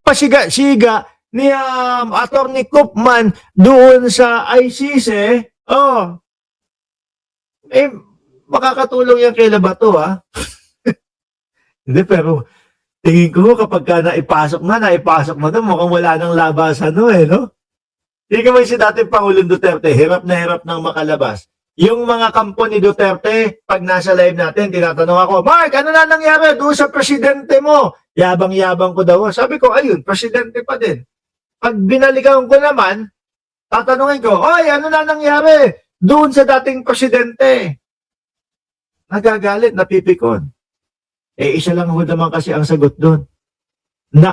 pasiga-siga ni Attorney Koopman doon sa ICC, makakatulong yan kay Labato, ha? Hindi, pero tingin ko kapag ka naipasok mo doon, mukhang wala nang labasan, no? Hindi ka man si dating Pangulong Duterte, hirap na hirap nang makalabas. Yung mga kampo ni Duterte, pag nasa live natin, tinatanong ako, Mark, ano na nangyari doon sa presidente mo? Yabang-yabang ko daw. Sabi ko, ayun, presidente pa din. Pag binalikan ko naman, tatanungin ko, oy, ano na nangyari doon sa dating presidente? Nagagalit, napipikon. Isa lang ho naman kasi ang sagot doon.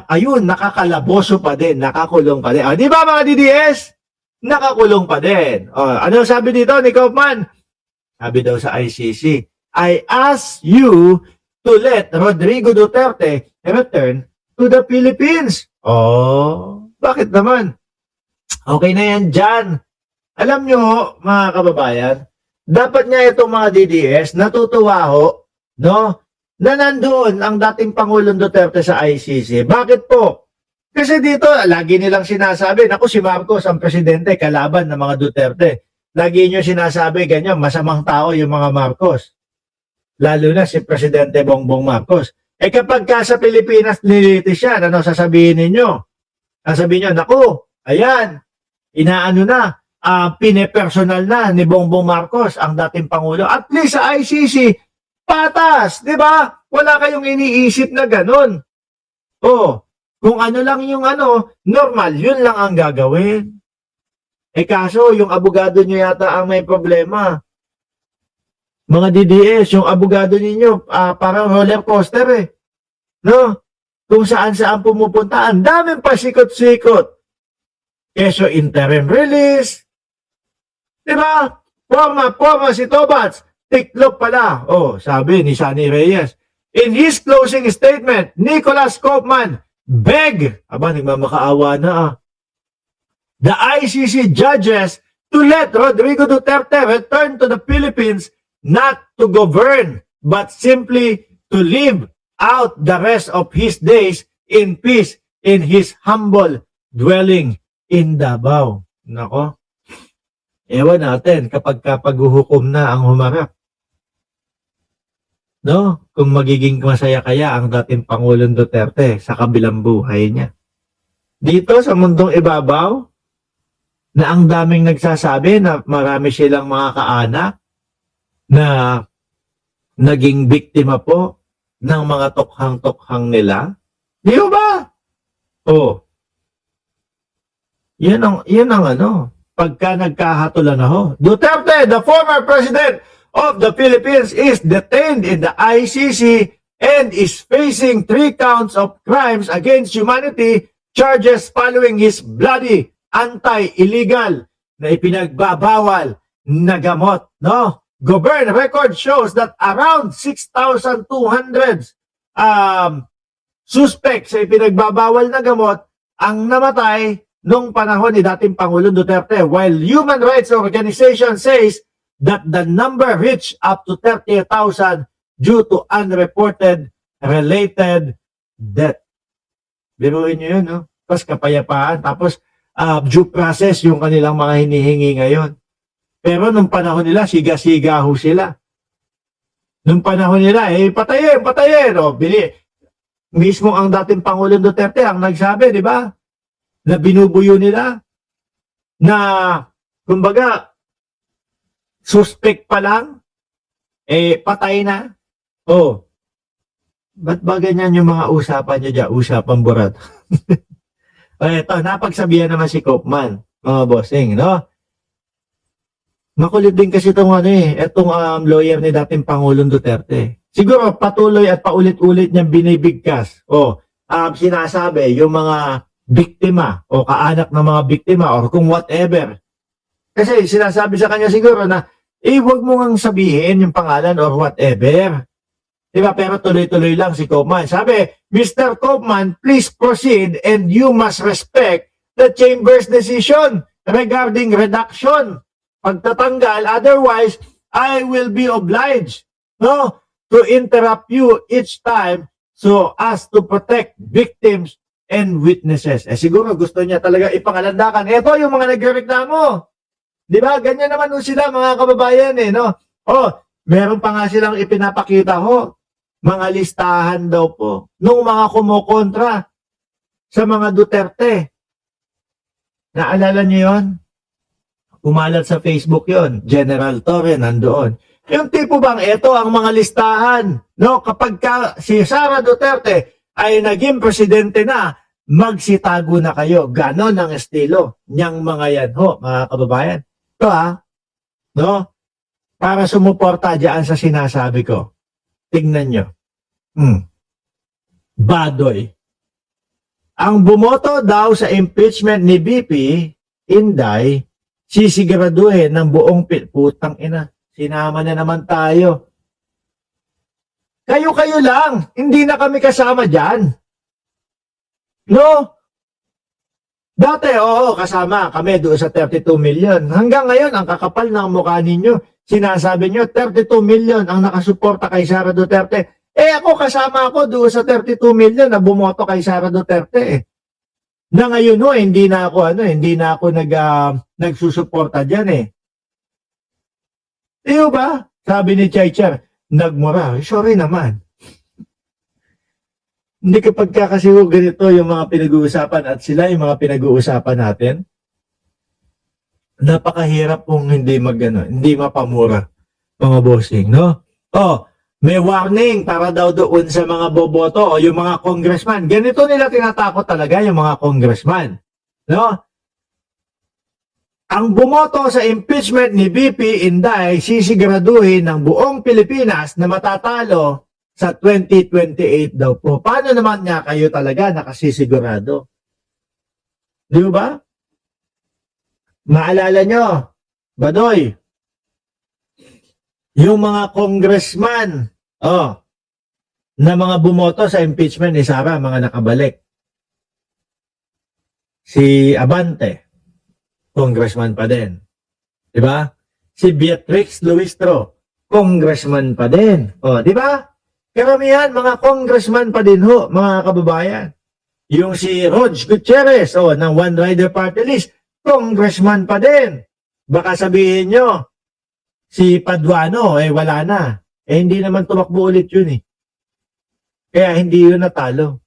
Ayun, nakakalaboso pa din, nakakulong pa din. Di ba mga DDS? Nakakulong pa din. Ano sabi dito ni Koopman? Sabi daw sa ICC, I ask you to let Rodrigo Duterte return to the Philippines. Bakit naman? Okay na yan dyan. Alam nyo, mga kababayan, dapat nga itong mga DDS natutuwa ho, no? Na nandoon ang dating Pangulong Duterte sa ICC. Bakit po? Kasi dito, lagi nilang sinasabi, naku si Marcos ang presidente, kalaban ng mga Duterte. Lagi nyo sinasabi, ganyan, masamang tao yung mga Marcos. Lalo na si Presidente Bongbong Marcos. Kapag ka sa Pilipinas nilitis yan, ano sasabihin ninyo? Sasabihin nyo, naku, ayan, inaano na, pinepersonal na ni Bongbong Marcos ang dating Pangulo. At least sa ICC, patas, di ba? Wala kayong iniisip na ganun. Kung ano lang yung normal, yun lang ang gagawin. Kaso, yung abogado nyo yata ang may problema. Mga DDS, yung abogado ninyo, parang roller coaster no? Kung saan-saan pumupunta, ang daming pasikot-sikot. Keso interim release. Diba? Forma si Tobats. Tiklop pala. Sabi ni Sunny Reyes. In his closing statement, Nicholas Koopman beg, nagmamakaawa na the ICC judges to let Rodrigo Duterte return to the Philippines not to govern, but simply to live out the rest of his days in peace in his humble dwelling in Davao. Nako. Ewan natin kapag paghuhukom na ang humarap. No? Kung magiging masaya kaya ang dating Pangulong Duterte sa kabilang buhay niya. Dito sa mundong ibabaw, na ang daming nagsasabi na marami silang mga kaanak na naging biktima po ng mga tokhang-tokhang nila. Di ba? Yan ang pagka nagkahatulan na ho. Duterte, the former president of the Philippines, is detained in the ICC and is facing 3 counts of crimes against humanity charges following his bloody anti-illegal na ipinagbabawal na gamot. No? Govern record shows that around 6,200 suspects sa ipinagbabawal na gamot ang namatay nung panahon ni dating Pangulong Duterte, while human rights organization says that the number reached up to 30,000 due to unreported related death. Biruin nyo yun, no? Tapos kapayapaan, tapos due process yung kanilang mga hinihingi ngayon. Pero nung panahon nila, siga-siga ho sila. Nung panahon nila, patayin. Mismo ang dating Pangulong Duterte ang nagsabi, di ba? Na binubuyo nila. Na, kumbaga, suspect pa lang, patay na. Ba't ba ganyan yung mga usapan nyo dyan? Usapan burat. Ito, napagsabihan naman si Koopman, mga bossing, no? Makulit din kasi itong lawyer ni dating Pangulong Duterte. Siguro patuloy at paulit-ulit niyang binibigkas. Sinasabi yung mga biktima o kaanak ng mga biktima or kung whatever. Kasi sinasabi sa kanya siguro na huwag mo ngang sabihin yung pangalan or whatever. Diba? Pero tuloy-tuloy lang si Koopman. Sabi, Mr. Koopman, please proceed and you must respect the Chamber's decision regarding reduction. Pagtatanggal, otherwise, I will be obliged to interrupt you each time so as to protect victims and witnesses. Siguro gusto niya talaga ipangalandakan. Ito yung mga nagrereklamo. Di ba? Ganyan naman sila, mga kababayan, no? Meron pa nga silang ipinapakita mga listahan daw po nung mga kumukontra sa mga Duterte. Naalala niyo yon? Umalat sa Facebook yon. General Torre nandoon. Yung tipo bang ito ang mga listahan, no? Kapag si Sara Duterte ay naging presidente na, magsitago na kayo. Ganon ang estilo niyang mga yan, mga kababayan. Ito no? Para sumuporta dyan sa sinasabi ko. Tingnan nyo. Badoy. Ang bumoto daw sa impeachment ni BP Inday, sisiguraduhin ng buong putang ina. Sinama na naman tayo. Kayo-kayo lang. Hindi na kami kasama dyan. No? Dati, kasama kami doon sa 32 million. Hanggang ngayon, ang kakapal ng mukha ninyo. Sinasabi nyo, 32 million ang nakasuporta kay Sara Duterte. Ako kasama ako doon sa 32 million na bumoto kay Sara Duterte. Na ngayon hindi na ako nagsusuporta diyan. Iyo ba? Sabi ni Chaychar, nagmura. Sorry naman. Hindi kapag kasi ganito yung mga pinag-uusapan at sila yung mga pinag-uusapan natin, napakahirap kung hindi hindi mapamura, mga bossing, no? May warning para daw doon sa mga boboto o yung mga congressman. Ganito nila tinatakot talaga yung mga congressman, no? Ang bumoto sa impeachment ni BP Inday sisiguraduhin ng buong Pilipinas na matatalo sa 2028 daw po. Paano naman nga kayo talaga nakasisigurado? Di ba? Maalala nyo, Badoy, yung mga congressman, na mga bumoto sa impeachment ni Sara, mga nakabalik. Si Abante, congressman pa din. Diba? Si Beatrix Luistro, congressman pa din. Di ba? Karamihan, mga congressman pa din mga kababayan. Yung si Rog Gutierrez, ng One Rider Party List, congressman pa din. Baka sabihin nyo, si Paduano, wala na. Hindi naman tumakbo ulit yun. Kaya hindi yun natalo.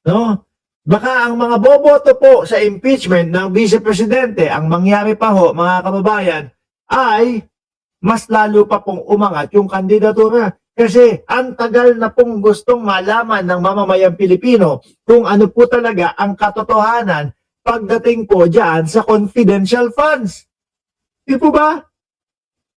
No? Baka ang mga boboto po sa impeachment ng Vice Presidente, ang mangyari pa mga kababayan, ay mas lalo pa pong umangat yung kandidatura. Kasi ang tagal na pong gustong malaman ng mamamayang Pilipino kung ano po talaga ang katotohanan pagdating po dyan sa confidential funds. Di po ba?